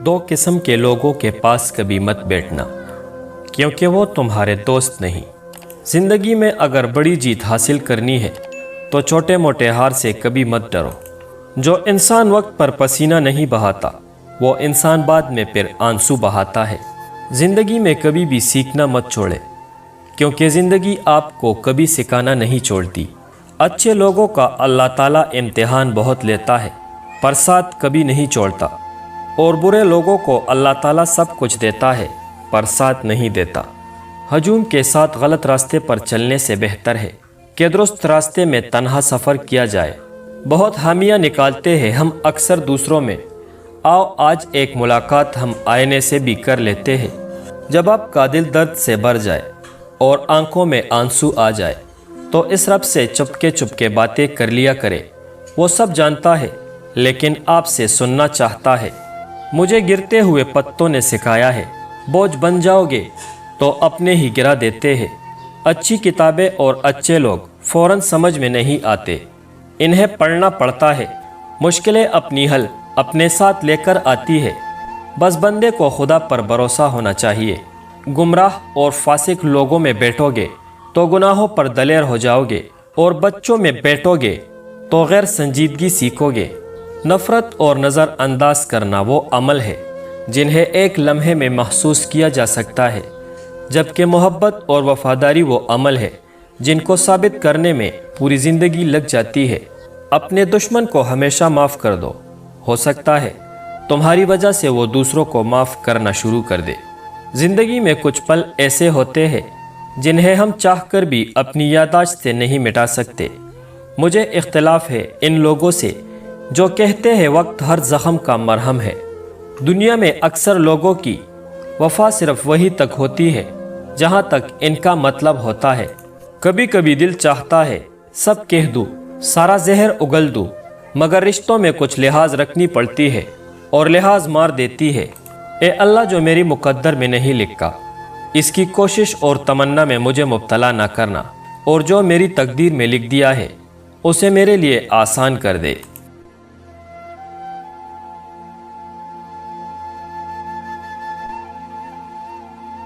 دو قسم کے لوگوں کے پاس کبھی مت بیٹھنا، کیونکہ وہ تمہارے دوست نہیں۔ زندگی میں اگر بڑی جیت حاصل کرنی ہے تو چھوٹے موٹے ہار سے کبھی مت ڈرو۔ جو انسان وقت پر پسینہ نہیں بہاتا، وہ انسان بعد میں پھر آنسو بہاتا ہے۔ زندگی میں کبھی بھی سیکھنا مت چھوڑے، کیونکہ زندگی آپ کو کبھی سکھانا نہیں چھوڑتی۔ اچھے لوگوں کا اللہ تعالیٰ امتحان بہت لیتا ہے، پر ساتھ کبھی نہیں چھوڑتا، اور برے لوگوں کو اللہ تعالیٰ سب کچھ دیتا ہے، پر ساتھ نہیں دیتا۔ ہجوم کے ساتھ غلط راستے پر چلنے سے بہتر ہے کہ درست راستے میں تنہا سفر کیا جائے۔ بہت حامیاں نکالتے ہیں ہم اکثر دوسروں میں، آؤ آج ایک ملاقات ہم آئینے سے بھی کر لیتے ہیں۔ جب آپ کا دل درد سے بھر جائے اور آنکھوں میں آنسو آ جائے تو اس رب سے چپکے باتیں کر لیا کرے۔ وہ سب جانتا ہے لیکن آپ سے سننا چاہتا ہے۔ مجھے گرتے ہوئے پتوں نے سکھایا ہے، بوجھ بن جاؤ گے تو اپنے ہی گرا دیتے ہیں۔ اچھی کتابیں اور اچھے لوگ فوراً سمجھ میں نہیں آتے، انہیں پڑھنا پڑتا ہے۔ مشکلیں اپنی حل اپنے ساتھ لے کر آتی ہے، بس بندے کو خدا پر بھروسہ ہونا چاہیے۔ گمراہ اور فاسق لوگوں میں بیٹھو گے تو گناہوں پر دلیر ہو جاؤ گے، اور بچوں میں بیٹھو گے تو غیر سنجیدگی سیکھو گے۔ نفرت اور نظر انداز کرنا وہ عمل ہے جنہیں ایک لمحے میں محسوس کیا جا سکتا ہے، جبکہ محبت اور وفاداری وہ عمل ہے جن کو ثابت کرنے میں پوری زندگی لگ جاتی ہے۔ اپنے دشمن کو ہمیشہ معاف کر دو، ہو سکتا ہے تمہاری وجہ سے وہ دوسروں کو معاف کرنا شروع کر دے۔ زندگی میں کچھ پل ایسے ہوتے ہیں جنہیں ہم چاہ کر بھی اپنی یادداشت سے نہیں مٹا سکتے۔ مجھے اختلاف ہے ان لوگوں سے جو کہتے ہیں وقت ہر زخم کا مرہم ہے۔ دنیا میں اکثر لوگوں کی وفا صرف وہی تک ہوتی ہے جہاں تک ان کا مطلب ہوتا ہے۔ کبھی کبھی دل چاہتا ہے سب کہہ دوں، سارا زہر اگل دوں، مگر رشتوں میں کچھ لحاظ رکھنی پڑتی ہے اور لحاظ مار دیتی ہے۔ اے اللہ، جو میری مقدر میں نہیں لکھا، اس کی کوشش اور تمنا میں مجھے مبتلا نہ کرنا، اور جو میری تقدیر میں لکھ دیا ہے اسے میرے لیے آسان کر دے۔